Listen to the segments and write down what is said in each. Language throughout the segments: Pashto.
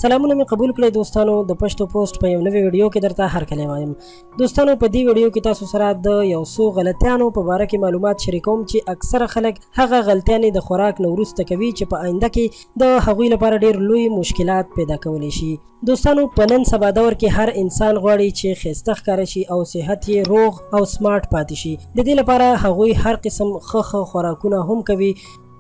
سلامونه مې قبول کړئ دوستانو د پښتو پوسټ په یو نوې ویډیو کې درته هرکلی وایم. دوستانو په دې ویډیو کې تاسو سره د یو څو غلطیانو په باره کې معلومات شریکوم چې اکثره خلک هغه غلطیانې د خوراک نه وروسته کوي چې په آینده کې د هغوی لپاره ډېر لوی مشکلات پیدا کولی شي. دوستانو په نن سبا دور کې هر انسان غواړي چې ښایسته ښکاره شي او صحت یې روغ او سمارټ پاتې شي. د دې لپاره هغوی هر قسم ښه خوراکونه هم کوي،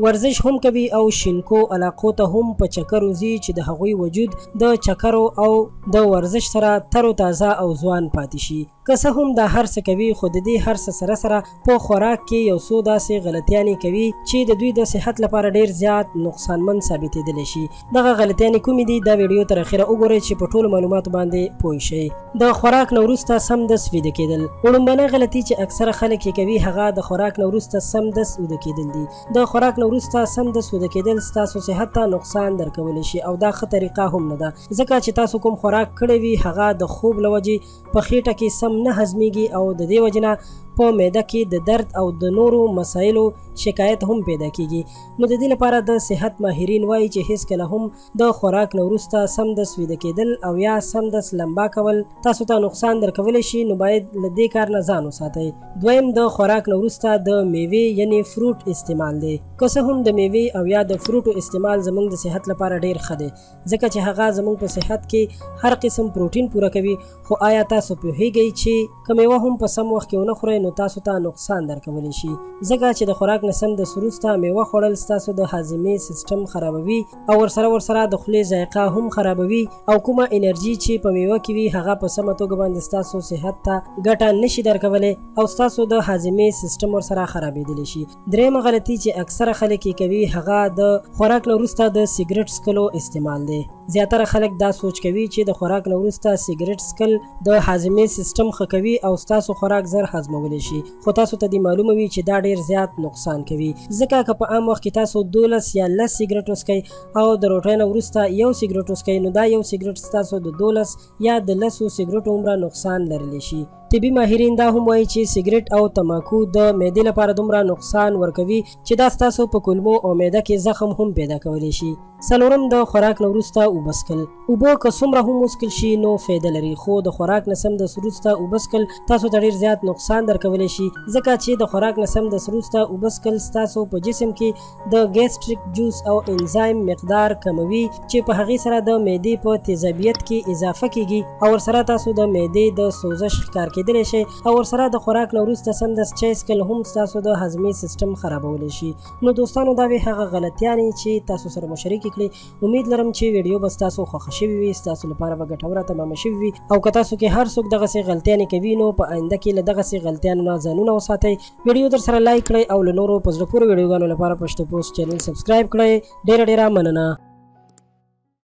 ورزش هم کوي او شینکو علاقو ته هم په چکر وځي چې د هغوی وجود د چکرو او د ورزش سره تر و تازه او ځوان پاتې شي. که څه هم دا هر څه کوي خو د دې هر څه سره سره په خوراک کې یو څو داسې غلطیانې کوي چې د دوی د صحت لپاره ډېر زیات نقصانمن ثابتېدلی شي. دغه غلطیانې کومې دي دا ویډیو تر اخره وګورئ چې په ټولو معلوماتو باندې پوه شئ. د خوراک نه وروسته سمدست ویده کېدل. لومړنۍ غلطي چې اکثره خلک یې کوي هغه د خوراک نه وروسته سمدست ویده کېدل دي. د خوراک نه وروسته سمدست ویده کېدل ستاسو صحت ته نقصان درکولی شي او دا ښه طریقه هم نه ده، ځکه چې تاسو کوم خوراک کړی وي هغه د خوب له وجې په خېټه کې سم نه هضمیږي او د دې وجې نه په معده کې د درد او د نورو مسایلو شکایت هم پیدا کیږي. نو د دې لپاره د صحت ماهرین وایي چې هیڅکله هم د خوراک نه وروسته سمدست ویده کېدل او یا سمدست لمبا کول تاسو ته نقصان درکولی شي، نو باید له دې کار نه ځان وساتئ. دویم د خوراک نه وروسته د میوې یعنی فروټ استعمال دی. که څه هم د میوې او یا د فروټو استعمال زموږ د صحت لپاره ډېر ښه دی، ځکه چې هغه زموږ په صحت کې هر قسم پروټین پوره کوي. خو آیا تاسو پوهیږئ چې که میوه هم په سم وخت کې ونه خورئ نو تاسو ته نقصان درکولی شي، ځکه چې د خوراک نه سمدست وروسته میوه خوړل ستاسو د هاضمې سیستم خرابوي او ورسره د خولې ذایقه هم خرابوي او کومه انرژي چې په میوه کې وي هغه په سمه توګه باندې ستاسو صحت ته ګټه نشي درکولی او ستاسو د هاضمې سیستم ورسره خرابېدلی شي. درېیمه غلطي چې اکثره خلک یې کوي هغه د خوراک نه وروسته د سګرټ څکلو استعمال دی. زیاتره خلک دا سوچ کوي چې د خوراک نه وروسته سګرټ څکل د هاضمې سیستم ښه کوي او ستاسو خوراک زر هضمولی شي، خو تاسو ته دې معلومه وي چې دا ډېر زیات نقصان کوي، ځکه که په عام وخت کې تاسو 12 یا 10 سګرټ وڅکئ او د روټۍ نه وروسته یو سګرټ وڅکئ نو دا یو سګرټ ستاسو د 12 یا د 10 سګرټو عمره نقصان لرلی شي. طبي ماهرین دا هم وایي چې سګرټ او تماکو د معدې لپاره دومره نقصان ورکوي چې دا ستاسو په کولمو او معده کې زخم هم پیدا کولی شي. څلورم د خوراک نه وروسته اوبه څښل. اوبه که څومره هم وڅښل شي نو فایده لري، خو د خوراک نه سمدست وروسته اوبه څښل تاسو ته ډېر زیات نقصان درکولی شي، ځکه چې د خوراک نه سمدست وروسته اوبه څښل ستاسو په جسم کې د ګیسټریک جوس او انزایم مقدار کموي چې په هغې سره د معدې په تیزابیت کې اضافه کیږي او ورسره تاسو د معدې د سوزش ښکار کېدلی شي او ورسره د خوراک نه وروسته سمدست چای څښل هم ستاسو د هضمي سیستم خرابولی شي. نو دوستانو دا وې هغه غلطیانې چې تاسو سره مو شریکې کړې. امید لرم چې ویډیو به ستاسو خوښه شوې وي، ستاسو لپاره به ګټوره تمامه شوې وي او که تاسو کې هر څوک دغسې غلطیانې کوي نو په آینده کې له دغسې غلطیانو نه ځانونه وساتئ. ویډیو در سره لایک کړئ او له نورو په زړه پورې ویډیوګانو لپاره پښتو پوسټ چینل سبسکرایب کړئ. ډېره مننه.